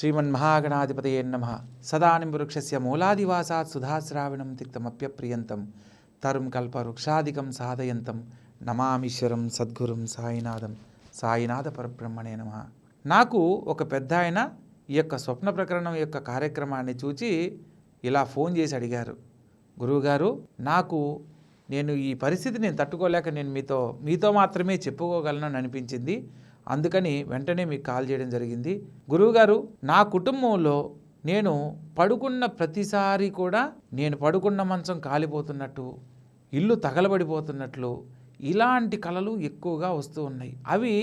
శ్రీమన్మహాగణాధిపతయే నమః. సదానిం వృక్షస్య మూలాదివాసాత్ సుధాశ్రావిణం తిక్తమప్యప్రియంతం తరుం కల్పవృక్షాదికం సాధయంతం నమామీశ్వరం సద్గురుం సాయినాథం. సాయినాథ పరబ్రహ్మణే నమః. నాకు ఒక పెద్ద ఆయన ఈ యొక్క స్వప్న ప్రకరణం యొక్క కార్యక్రమాన్ని చూచి ఇలా ఫోన్ చేసి అడిగారు, గురువుగారు నేను ఈ పరిస్థితి నేను తట్టుకోలేక నేను మీతో మాత్రమే చెప్పుకోగలను అనిపించింది, అందుకని వెంటనే మీకు కాల్ చేయడం జరిగింది. గురువుగారు, నా కుటుంబంలో నేను పడుకున్న ప్రతిసారి కూడా నేను పడుకున్న మంచం కాలిపోతున్నట్టు, ఇల్లు తగలబడిపోతున్నట్లు ఇలాంటి కలలు ఎక్కువగా వస్తూ ఉన్నాయి. అవి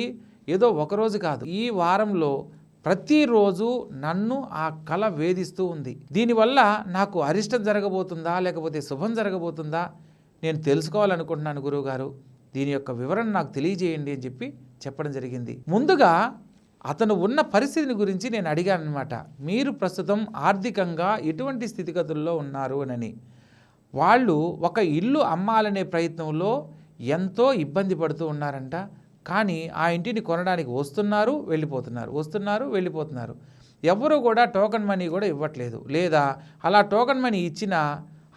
ఏదో ఒకరోజు కాదు, ఈ వారంలో ప్రతిరోజు నన్ను ఆ కల వేధిస్తూ ఉంది. దీనివల్ల నాకు అరిష్టం జరగబోతుందా లేకపోతే శుభం జరగబోతుందా నేను తెలుసుకోవాలనుకుంటున్నాను గురువుగారు, దీని యొక్క వివరణ నాకు తెలియజేయండి అని చెప్పడం జరిగింది. ముందుగా అతను ఉన్న పరిస్థితిని గురించి నేను అడిగాను అనమాట. మీరు ప్రస్తుతం ఆర్థికంగా ఎటువంటి స్థితిగతుల్లో ఉన్నారు అని. వాళ్ళు ఒక ఇల్లు అమ్మాలనే ప్రయత్నంలో ఎంతో ఇబ్బంది పడుతూ ఉన్నారంట. కానీ ఆ ఇంటిని కొనడానికి వస్తున్నారు వెళ్ళిపోతున్నారు. ఎవరు కూడా టోకన్ మనీ కూడా ఇవ్వట్లేదు, లేదా అలా టోకన్ మనీ ఇచ్చినా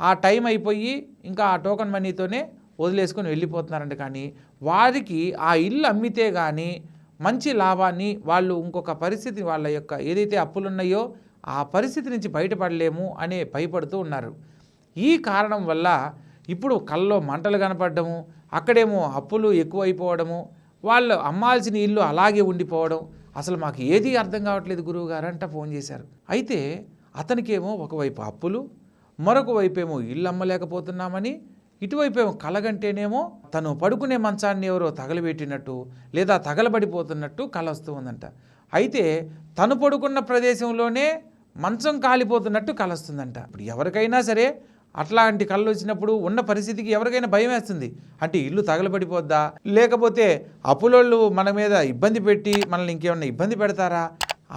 ఆ టైం అయిపోయి ఇంకా ఆ టోకన్ మనీతోనే వదిలేసుకొని వెళ్ళిపోతున్నారంట. కానీ వారికి ఆ ఇల్లు అమ్మితే కానీ మంచి లాభాన్ని వాళ్ళు ఇంకొక పరిస్థితి, వాళ్ళ యొక్క ఏదైతే అప్పులున్నాయో ఆ పరిస్థితి నుంచి బయటపడలేము అనే భయపడుతూ ఉన్నారు. ఈ కారణం వల్ల ఇప్పుడు కల్లో మంటలు కనపడము, అక్కడేమో అప్పులు ఎక్కువైపోవడము, వాళ్ళు అమ్మాల్సిన ఇల్లు అలాగే ఉండిపోవడం, అసలు మాకు ఏది అర్థం కావట్లేదు గురువుగారు అంట ఫోన్ చేశారు. అయితే అతనికేమో ఒకవైపు అప్పులు, మరొక వైపేమో ఇల్లు అమ్మలేకపోతున్నామని, ఇటువైపేమో కలగంటేనేమో తను పడుకునే మంచాన్ని ఎవరో తగలబెట్టినట్టు లేదా తగలబడిపోతున్నట్టు కల వస్తూ ఉందంట. అయితే తను పడుకున్న ప్రదేశంలోనే మంచం కాలిపోతున్నట్టు కల వస్తుందంట. ఇప్పుడు ఎవరికైనా సరే అట్లాంటి కళ్ళు వచ్చినప్పుడు ఉన్న పరిస్థితికి ఎవరికైనా భయం వేస్తుంది. అంటే ఇల్లు తగలబడిపోద్దా, లేకపోతే అప్పులోళ్ళు మన మీద ఇబ్బంది పెట్టి మనల్ని ఇంకేమన్నా ఇబ్బంది పెడతారా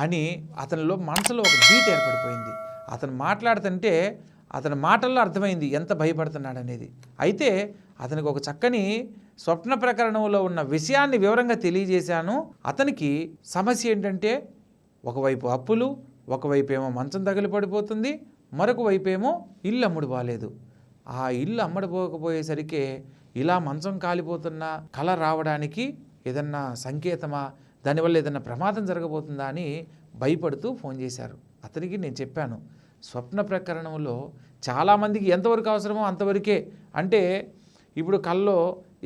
అని అతనిలో మనసులో ఒక భీతి ఏర్పడిపోయింది. అతను మాట్లాడుతుంటే అతని మాటల్లో అర్థమైంది ఎంత భయపడుతున్నాడు అనేది. అయితే అతనికి ఒక చక్కని స్వప్న ప్రకరణంలో ఉన్న విషయాన్ని వివరంగా తెలియజేశాను. అతనికి సమస్య ఏంటంటే ఒకవైపు అప్పులు, ఒకవైపు ఏమో మంచం తగిలి పడిపోతుంది, మరొక వైపు ఏమో ఇల్లు అమ్ముడు బాలేదు. ఆ ఇల్లు అమ్మడిపోకపోయేసరికి ఇలా మంచం కాలిపోతున్న కల రావడానికి ఏదన్నా సంకేతమా, దానివల్ల ఏదన్నా ప్రమాదం జరగబోతుందా అని భయపడుతూ ఫోన్ చేశారు. అతనికి నేను చెప్పాను, స్వప్న ప్రకరణంలో చాలామందికి ఎంతవరకు అవసరమో అంతవరకే. అంటే ఇప్పుడు కల్లో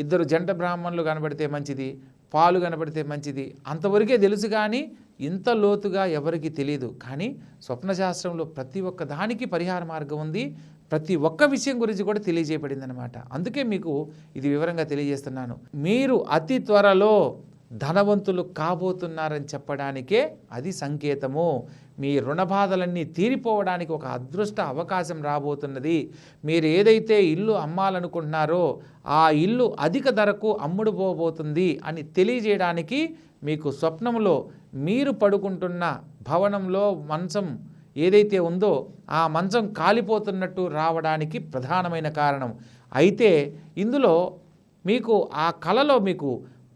ఇద్దరు జంట బ్రాహ్మణులు కనబడితే మంచిది, పాలు కనబడితే మంచిది, అంతవరకే తెలుసు. కానీ ఇంత లోతుగా ఎవరికి తెలియదు. కానీ స్వప్నశాస్త్రంలో ప్రతి ఒక్క దానికి పరిహార మార్గం ఉంది, ప్రతి ఒక్క విషయం గురించి కూడా తెలియజేయబడింది అనమాట. అందుకే మీకు ఇది వివరంగా తెలియజేస్తున్నాను. మీరు అతి త్వరలో ధనవంతులు కాబోతున్నారని చెప్పడానికే అది సంకేతము. మీ రుణబాధలన్నీ తీరిపోవడానికి ఒక అదృష్ట అవకాశం రాబోతున్నది. మీరు ఏదైతే ఇల్లు అమ్మాలనుకుంటున్నారో ఆ ఇల్లు అధిక ధరకు అమ్ముడుపోబోతుంది అని తెలియజేయడానికి మీకు స్వప్నంలో మీరు పడుకుంటున్న భవనంలో మంచం ఏదైతే ఉందో ఆ మంచం కాలిపోతున్నట్టు రావడానికి ప్రధానమైన కారణం. అయితే ఇందులో మీకు ఆ కలలో మీకు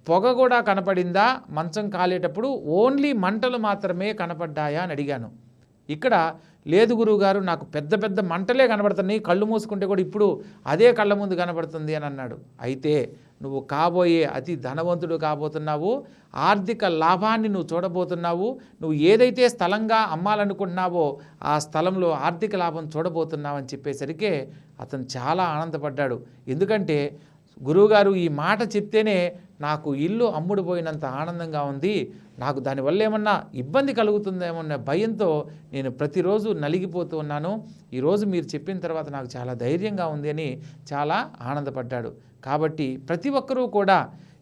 పొగ కూడా కనపడిందా, మంచం కాలేటప్పుడు ఓన్లీ మంటలు మాత్రమే కనపడ్డాయా అని అడిగాను. ఇక్కడ లేదు గురువుగారు, నాకు పెద్ద పెద్ద మంటలే కనబడుతున్నాయి, కళ్ళు మూసుకుంటే కూడా ఇప్పుడు అదే కళ్ళ ముందు కనబడుతుంది అని అన్నాడు. అయితే నువ్వు కాబోయే అతి ధనవంతుడు కాబోతున్నావు, ఆర్థిక లాభాన్ని నువ్వు చూడబోతున్నావు. నువ్వు ఏదైతే స్థలంగా అమ్మాలనుకుంటున్నావో ఆ స్థలంలో ఆర్థిక లాభం చూడబోతున్నావు అని చెప్పేసరికి అతను చాలా ఆనందపడ్డాడు. ఎందుకంటే గురువుగారు ఈ మాట చెప్తేనే నాకు ఇల్లు అమ్ముడుపోయినంత ఆనందంగా ఉంది, నాకు దానివల్ల ఏమన్నా ఇబ్బంది కలుగుతుందేమన్న భయంతో నేను ప్రతిరోజు నలిగిపోతూ ఉన్నాను. ఈరోజు మీరు చెప్పిన తర్వాత నాకు చాలా ధైర్యంగా ఉంది అని చాలా ఆనందపడ్డాడు. కాబట్టి ప్రతి ఒక్కరూ కూడా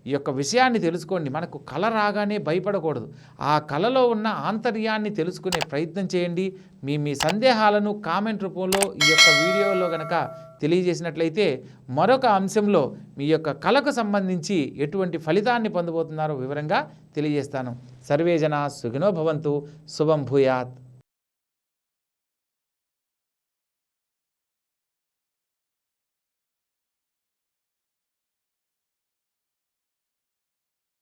ఈ యొక్క విషయాన్ని తెలుసుకోండి. మనకు కల రాగానే భయపడకూడదు. ఆ కలలో ఉన్న ఆంతర్యాన్ని తెలుసుకునే ప్రయత్నం చేయండి. మీ సందేహాలను కామెంట్ రూపంలో ఈ యొక్క వీడియోలో గనక తెలియజేసినట్లయితే మరొక అంశంలో మీ యొక్క కళకు సంబంధించి ఎటువంటి ఫలితాన్ని పొందబోతున్నారో వివరంగా తెలియజేస్తాను. సర్వే జనా సుఖినో భవంతు. శుభం భూయాత్.